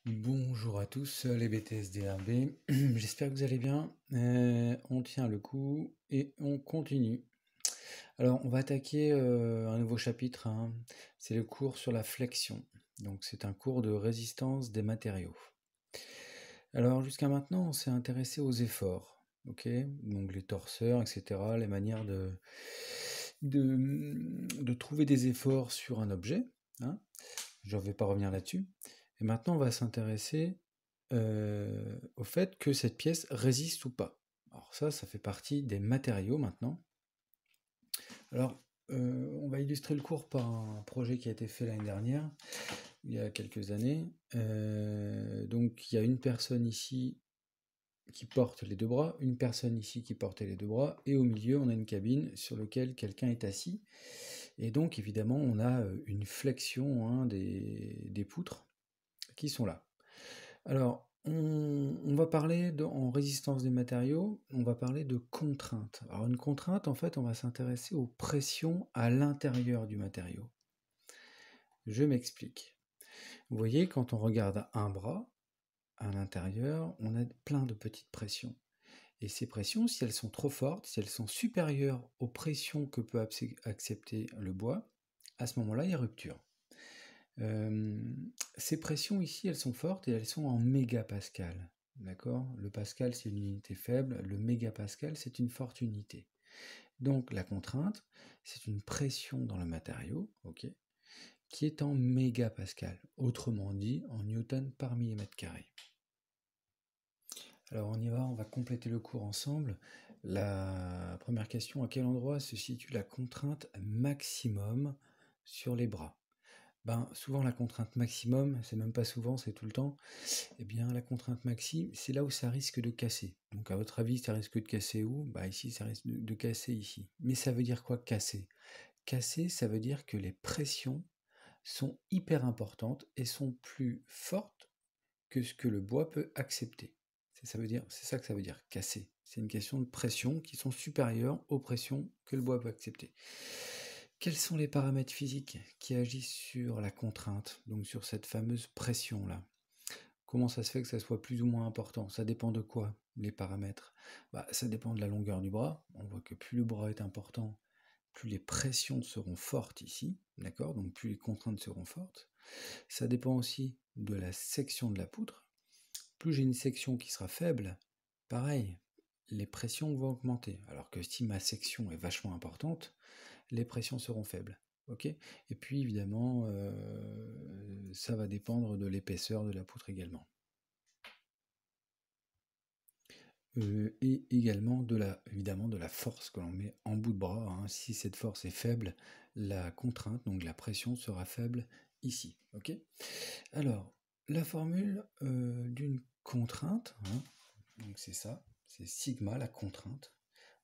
Bonjour à tous les BTSDRB, j'espère que vous allez bien. On tient le coup et on continue. Alors on va attaquer un nouveau chapitre, hein. C'est le cours sur la flexion. Donc c'est un cours de résistance des matériaux. Alors jusqu'à maintenant on s'est intéressé aux efforts, ok? Donc les torseurs, etc., les manières de trouver des efforts sur un objet, hein. Je ne vais pas revenir là-dessus. Et maintenant, on va s'intéresser au fait que cette pièce résiste ou pas. Alors ça fait partie des matériaux maintenant. Alors, on va illustrer le cours par un projet qui a été fait l'année dernière, il y a quelques années. Donc, il y a une personne ici qui porte les deux bras, une personne ici qui portait les deux bras, et au milieu, on a une cabine sur laquelle quelqu'un est assis. Et donc, évidemment, on a une flexion, hein, des poutres qui sont là. Alors, on va parler en résistance des matériaux, on va parler de contraintes. Alors, une contrainte, en fait, on va s'intéresser aux pressions à l'intérieur du matériau. Je m'explique. Vous voyez, quand on regarde un bras, à l'intérieur, on a plein de petites pressions. Et ces pressions, si elles sont trop fortes, si elles sont supérieures aux pressions que peut accepter le bois, à ce moment-là, il y a rupture. Ces pressions ici, elles sont fortes et elles sont en mégapascal. D'accord? Le pascal, c'est une unité faible. Le mégapascal, c'est une forte unité. Donc, la contrainte, c'est une pression dans le matériau, ok, qui est en mégapascal. Autrement dit, en newton par millimètre carré. Alors, on y va, on va compléter le cours ensemble. La première question, à quel endroit se situe la contrainte maximum sur les bras? Ben, souvent la contrainte maximum, c'est même pas souvent, c'est tout le temps, eh bien la contrainte maxi, c'est là où ça risque de casser. Donc à votre avis, ça risque de casser où? Bah ici, ça risque de casser ici. Mais ça veut dire quoi casser? Casser, ça veut dire que les pressions sont hyper importantes et sont plus fortes que ce que le bois peut accepter. C'est ça que ça veut dire, casser. C'est une question de pression qui sont supérieures aux pressions que le bois peut accepter. Quels sont les paramètres physiques qui agissent sur la contrainte, donc sur cette fameuse pression-là? Comment ça se fait que ça soit plus ou moins important? Ça dépend de quoi, les paramètres? Bah, ça dépend de la longueur du bras. On voit que plus le bras est important, plus les pressions seront fortes ici, d'accord? Donc plus les contraintes seront fortes. Ça dépend aussi de la section de la poutre. Plus j'ai une section qui sera faible, pareil, les pressions vont augmenter. Alors que si ma section est vachement importante, les pressions seront faibles. Ok. Et puis évidemment, ça va dépendre de l'épaisseur de la poutre également. Et également évidemment de la force que l'on met en bout de bras, hein. Si cette force est faible, la contrainte, donc la pression, sera faible ici. Ok. Alors, la formule d'une contrainte, hein, donc c'est ça, c'est sigma, la contrainte.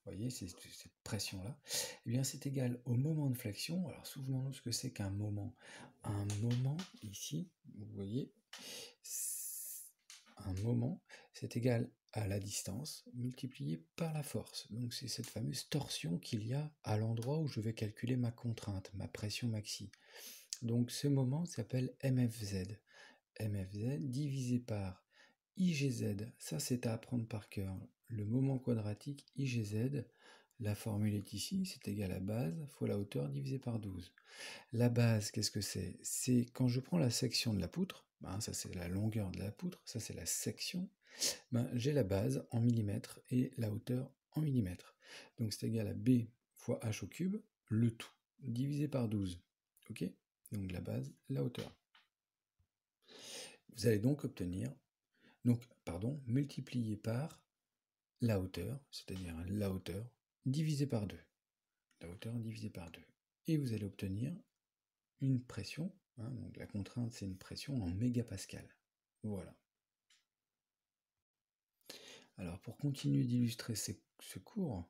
Vous voyez, c'est cette pression-là. Eh bien, c'est égal au moment de flexion. Alors, souvenons-nous ce que c'est qu'un moment. Un moment, ici, vous voyez, un moment, c'est égal à la distance multipliée par la force. Donc, c'est cette fameuse torsion qu'il y a à l'endroit où je vais calculer ma contrainte, ma pression maxi. Donc, ce moment s'appelle MFZ. MFZ divisé par IGZ, ça c'est à apprendre par cœur. Le moment quadratique IGZ, la formule est ici, c'est égal à base fois la hauteur divisé par 12. La base, qu'est-ce que c'est? C'est quand je prends la section de la poutre, ben, ça c'est la longueur de la poutre, ça c'est la section, ben, j'ai la base en millimètres et la hauteur en millimètres. Donc c'est égal à B fois H au cube, le tout, divisé par 12. Ok? Donc la base, la hauteur. Vous allez donc obtenir, multiplié par la hauteur, c'est-à-dire la hauteur divisé par 2. La hauteur divisé par 2. Et vous allez obtenir une pression, hein, donc la contrainte c'est une pression en mégapascal. Voilà. Alors pour continuer d'illustrer ce cours,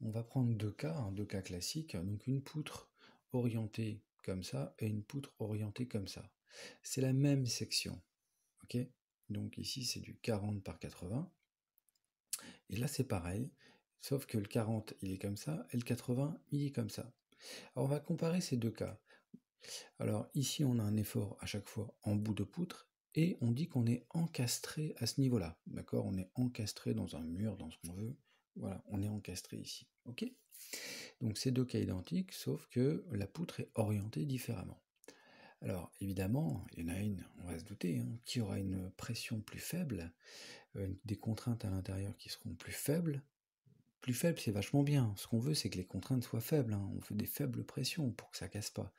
on va prendre deux cas classiques, donc une poutre orientée comme ça et une poutre orientée comme ça. C'est la même section, ok? Donc ici c'est du 40 par 80. Et là, c'est pareil, sauf que le 40, il est comme ça, et le 80, il est comme ça. Alors, on va comparer ces deux cas. Alors, ici, on a un effort à chaque fois en bout de poutre, et on dit qu'on est encastré à ce niveau-là, d'accord? On est encastré dans un mur, dans ce qu'on veut. Voilà, on est encastré ici, ok? Donc c'est deux cas identiques, sauf que la poutre est orientée différemment. Alors évidemment, il y en a une, on va se douter, hein, qui aura une pression plus faible, des contraintes à l'intérieur qui seront plus faibles. Plus faible, c'est vachement bien. Ce qu'on veut, c'est que les contraintes soient faibles, hein. On veut des faibles pressions pour que ça casse pas.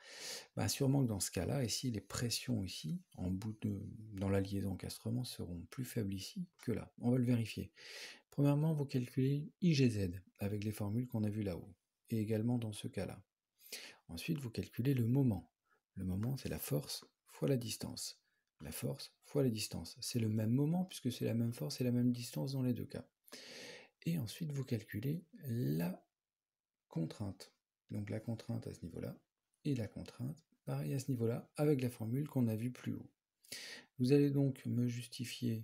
Bah, sûrement que dans ce cas-là, ici, les pressions ici, dans la liaison encastrement, seront plus faibles ici que là. On va le vérifier. Premièrement, vous calculez IGZ avec les formules qu'on a vues là-haut, et également dans ce cas-là. Ensuite, vous calculez le moment. Le moment, c'est la force fois la distance. La force fois la distance. C'est le même moment puisque c'est la même force et la même distance dans les deux cas. Et ensuite, vous calculez la contrainte. Donc la contrainte à ce niveau-là et la contrainte, pareil à ce niveau-là, avec la formule qu'on a vue plus haut. Vous allez donc me justifier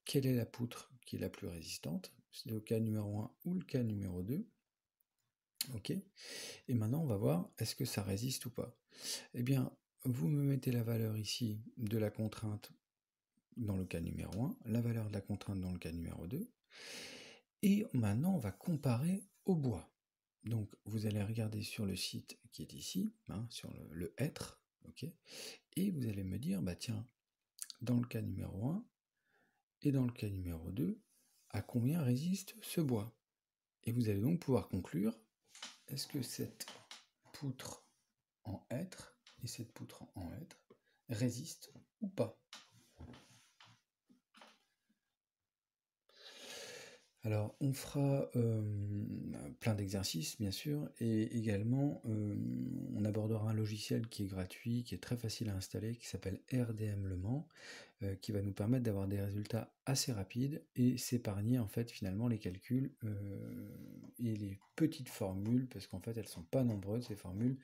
quelle est la poutre qui est la plus résistante. C'est le cas numéro 1 ou le cas numéro 2. Ok. Et maintenant, on va voir, est-ce que ça résiste ou pas? Eh bien, vous me mettez la valeur ici de la contrainte dans le cas numéro 1, la valeur de la contrainte dans le cas numéro 2. Et maintenant, on va comparer au bois. Donc, vous allez regarder sur le site qui est ici, hein, sur le être, ok, et vous allez me dire, bah tiens, dans le cas numéro 1 et dans le cas numéro 2, à combien résiste ce bois? Et vous allez donc pouvoir conclure, est-ce que cette poutre en hêtre et cette poutre en hêtre résistent ou pas? Alors, on fera plein d'exercices, bien sûr, et également, on abordera un logiciel qui est gratuit, qui est très facile à installer, qui s'appelle RDM Le Mans, qui va nous permettre d'avoir des résultats assez rapides et s'épargner, en fait, finalement, les calculs et les petites formules, parce qu'en fait, elles ne sont pas nombreuses, ces formules,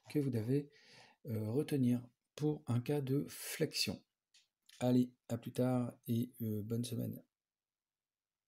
que vous devez retenir pour un cas de flexion. Allez, à plus tard et bonne semaine.